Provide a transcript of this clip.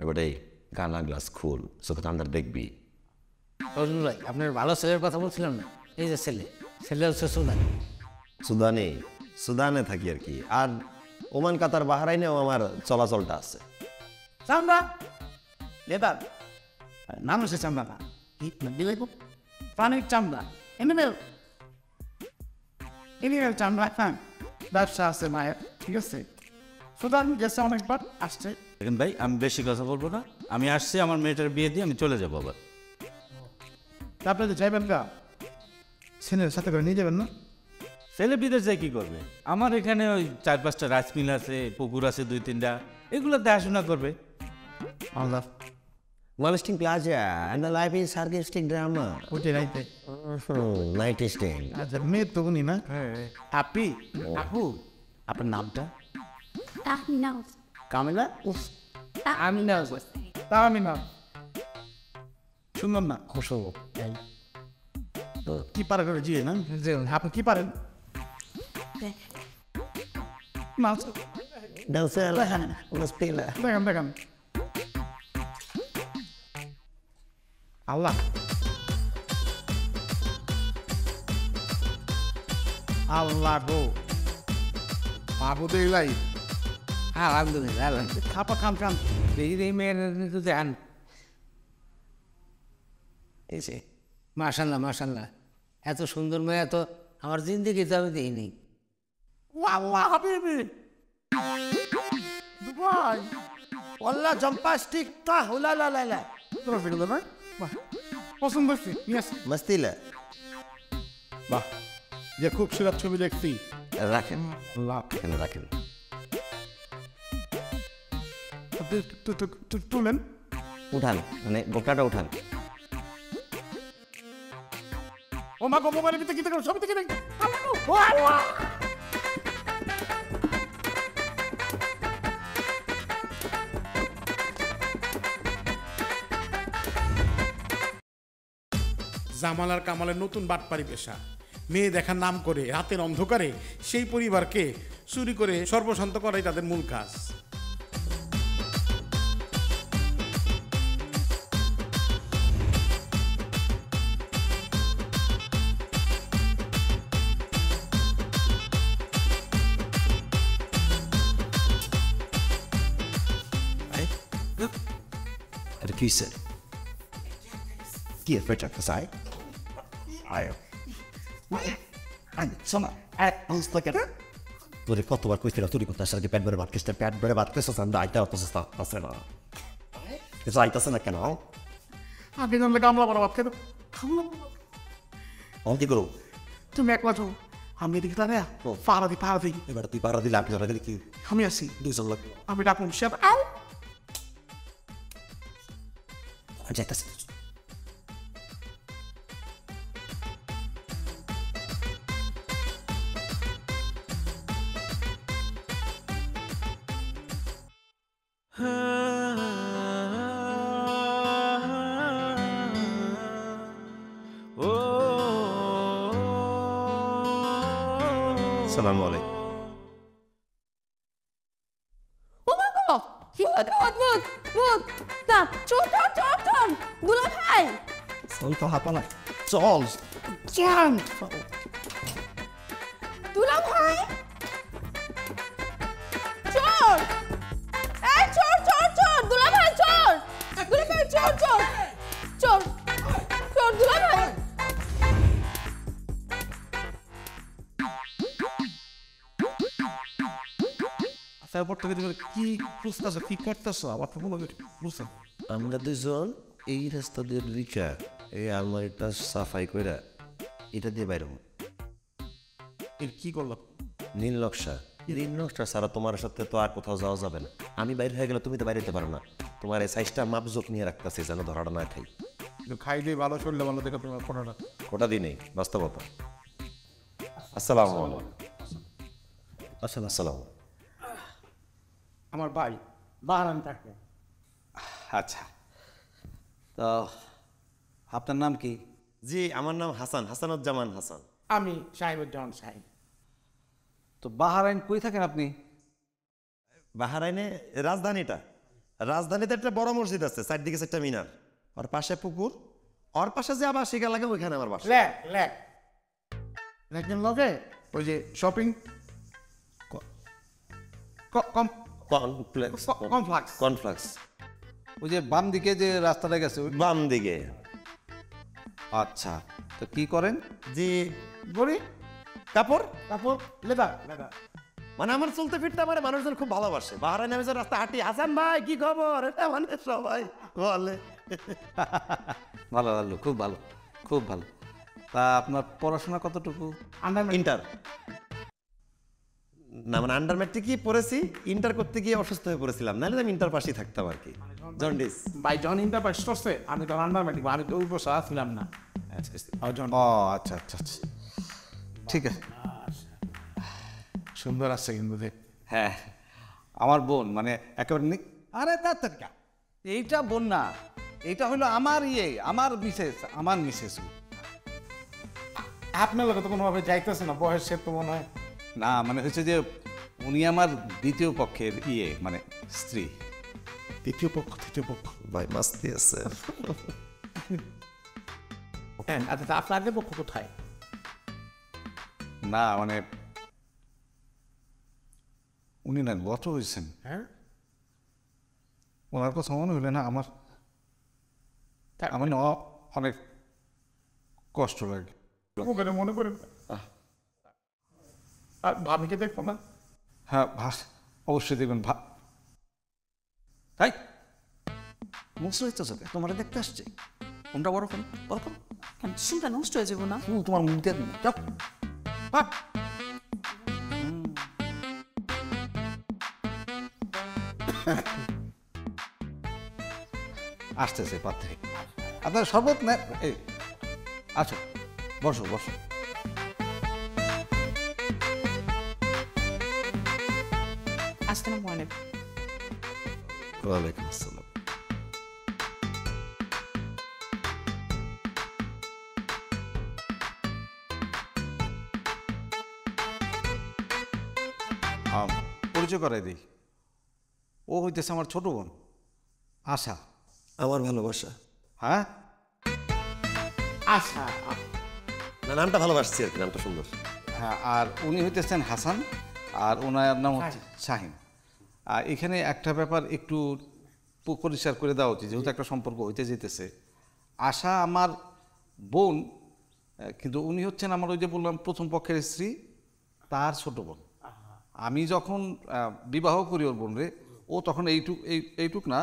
এবারে কানা গ্লাস খুল, চোখে আন্দার দেখবি। ফজলুল ভাই, আপনার ভালো ছেলের কথা বলছিলাম না? এই যে ছেলে হচ্ছে সুদানি। সুদানে থাকি আর কি। আর ওমান, কাতার, বাহরাইনেও আমার চলাচলটা আছে। চামড়া লেবার নাম হচ্ছে চামড়া না, পানির চামড়া, এনিমেল চামড়া। হ্যাঁ, ব্যবসা আছে মায়ের, ঠিক আছে। সুদান গেছে অনেকবার, আসছে। দেখেন ভাই, আমি বেশি কথা বলবো না। আমি আসছি, আমার মেয়েটার বিয়ে দিয়ে আমি চলে যাবো আবার। আপনি তো যাইবেন না, ছেলের সাথে করে নিয়ে যাবেন না? ছেলে বিদেশ যায় কী করবে? আমার এখানে ওই 4-5টা রাইস মিল আছে, পুকুর আছে 2-3টা, এগুলো দেখাশোনা করবে। আল্লাহ, Molesting pleasure and the life is sarcastic drama. ওইটাই রাইতে। Night staying. আচ্ছা, মেয়ে তো উনি না? আপি, আপু, আপনার নামটা? Tahminah. কামিলা? Tahminah. তা আমি না শুনলাম না। খুশবু। কি পারে করে জিয়ে না? আপনি কি পারেন? নাচ Dancer. দেখেন, Muspila. দেখেন দেখেন। আল্লাহ, আল্লাহ গো, মাহবুদ ইলাই আলহামদুলিল্লাহ, আলহামদুলিল্লাহ। খাপা খান খান। এই মেয়ের তো দেন। এই যে মাশাল্লাহ, মাশাল্লাহ, এত সুন্দর মেয়ে তো আমার জিন্দিগিতে আমি দিইনি। আল্লাহ হাবিবি দুবাই ওয়াল্লাহ জম্পাস্টিক তা হুলা লা লা লা। তোরা ফিরলো না? বাহ, পছন্দ হচ্ছে। Yes, Mastila. বাহ, যে খুব সুরাত ছবি দেখছি। রাখেন, আল্লাহ, এখানে রাখেন। আপনি তুলেন। উঠান, মানে গোটাটা উঠান। ও মা গো, মোবাইলের ভিতরে কি দেখো? ছবি থেকে দেখ। জামাল আর কামালের নতুন বাটপারি পেশা। মেয়ে দেখার নাম করে রাতের অন্ধকারে সেই পরিবারকে চুরি করে সর্বশান্ত করাই তাদের মূল কাজ। Är det kyser? Ge för att jag säger. Aj. Såna. Han snackar. Då det kort och var kvitt att du kunde säga att bättre vart kista bättre vart kista sen där inte att så starta sen. Det sa inte sen kan ha. আপনি জানলে কামলা বড় বাপ খেতো। Om det går. তুমি একলা তো, আমি এদিকে দাঁড়া পারাদি পারাদি। এবার তুই পারা দিলে আপনি ধরে গেলে কি আমি আছি, 200 লাখ আমি ডাকুন শেফ। আউ যাইতাছে। আসসালামু আলাইকুম। Oh my god! Look! Stop! Chon! Dula bhai! চল তো হাঁপানা, চল। জান Dula bhai! Chor! Hey, chor! Dula bhai, chor! Dula bhai, chor! Dula bhai! তারপর থেকে তুমি কি খুঁজতেছ, কি করতেছ? আবার তো বলো বুঝছো। আমরা দুজন এই রাস্তা দিয়ে রিক্সা এই আলমারিটা সাফাই করে এটা দিয়ে বাইরে হবো। এর কি করলো? নীল নকশা ছাড়া তোমার সাথে তো আর কোথাও যাওয়া যাবে না। আমি বাইরে হয়ে গেলে তুমি তো বাইরে যেতে পারো না। তোমার এই সাইজটা মাপজোক নিয়ে রাখতেছি যেন ধরাটা না খাই। খাইলে ভালো, চললে ভালো, দেখে তোমার ফোনটা কোটা দিই নেই বাস্তবতা। আসসালামু আলাইকুম। আসসালাম। আমার ভাই বাহারান থাকে। আচ্ছা, তো আপনার নাম কি? জি, আমার নাম হাসানুজ্জামান হাসান। আমি সাহেবুজ্জামান সাহেব। তো বাহারাইন কই থাকেন আপনি? বাহরাইনে রাজধানীটা। রাজধানীতে একটা বড় মসজিদ আছে, চারদিকে একটা মিনার, ওর পাশে পুকুর, ওর পাশে যে আবার শিখা লাগে ওইখানে আমার বাসা। লেক লেক লেকের লগে ওই যে শপিং কমপ্লেক্স, কমপ্লেক্স কনফ্লেক্স ওই যে বাম দিকে যে রাস্তাটা গেছে বাম দিকে। আচ্ছা, তো কি করেন? জি, বলি কাপড় তারপর লেদার লেদার মানে আমার চলতে ফিরতে আমার মানুষজন খুব ভালোবাসে। বাহারায় নামে যে রাস্তা হাঁটি, হাসান ভাই কি খবর, এটা মানে সবাই বলে। ভালো ভালো, খুব ভালো, খুব ভালো। তা আপনার পড়াশোনা কতটুকু? ইন্টার না, মানে আন্ডার ম্যাট্রিকই পড়েছি, ইন্টার করতে গিয়ে অসুস্থ হয়ে পড়েছিলাম, নাহলে আমি ইন্টার পাশেই থাকতাম আর কি। জন্ডিস। ভাই যখন ইন্টার পাস করছে আমি তো আন্ডার ম্যাট্রিক, আমি তো ওই বছর ছিলাম না। ও আচ্ছা আচ্ছা আচ্ছা, ঠিক আছে। সুন্দর আছে কিন্তু দেখ। হ্যাঁ, আমার বোন মানে একেবারে আরে তার এইটা বোন না, এইটা হলো আমার আমার মিসেস। আপনার লোক তো কোনোভাবে যাইতেছে না, বয়সের তো মনে হয়। না, মানে হচ্ছে যে উনি আমার দ্বিতীয় পক্ষের মানে স্ত্রী। তৃতীয় পক্ষ তৃতীয় পক্ষ। ভাই মাস্তি আছে। হ্যাঁ, আচ্ছা আপনাদের পক্ষ কোথায়? না মানে উনি না গত হয়েছেন। হ্যাঁ, ওনার কথা মনে হইলে না আমার আমার না অনেক কষ্ট লাগে। মনে করেন আর ভাবিকে দেখবো না? হ্যাঁ, অবশ্যই দেখবেন। তাই মুসর হচ্ছে চোখে, তোমার দেখতে আসছে কোনটা বড় কোন বড় কোন? কেন শুনটা নষ্ট হয়ে যাবো না? তোমার মুখ দিয়ে যাও। আসতেছে পাত্রে। আপনার শরবত না? এই আচ্ছা, বসো বসো। আসসালামু আলাইকুম। ওয়ালাইকুম আসসালাম। পরিচয় করাই দিই, ও হইতেছে আমার ছোট বোন আশা। আমার ভালোবাসা। হ্যাঁ, আচ্ছা না, নামটা ভালোবাসছি আর কি, নামটা সুন্দর। হ্যাঁ। আর উনি হইতেছেন হাসান, আর ওনার নাম হচ্ছে শাহিন। আর এখানে একটা ব্যাপার একটু পরিষ্কার করে দেওয়া উচিত, যেহেতু একটা সম্পর্ক হইতে যেতেছে। আশা আমার বোন, কিন্তু উনি হচ্ছেন আমার ওই যে বললাম প্রথম পক্ষের স্ত্রী, তার ছোট বোন। আমি যখন বিবাহ করি ওর বোন রে, ও তখন এইটুক না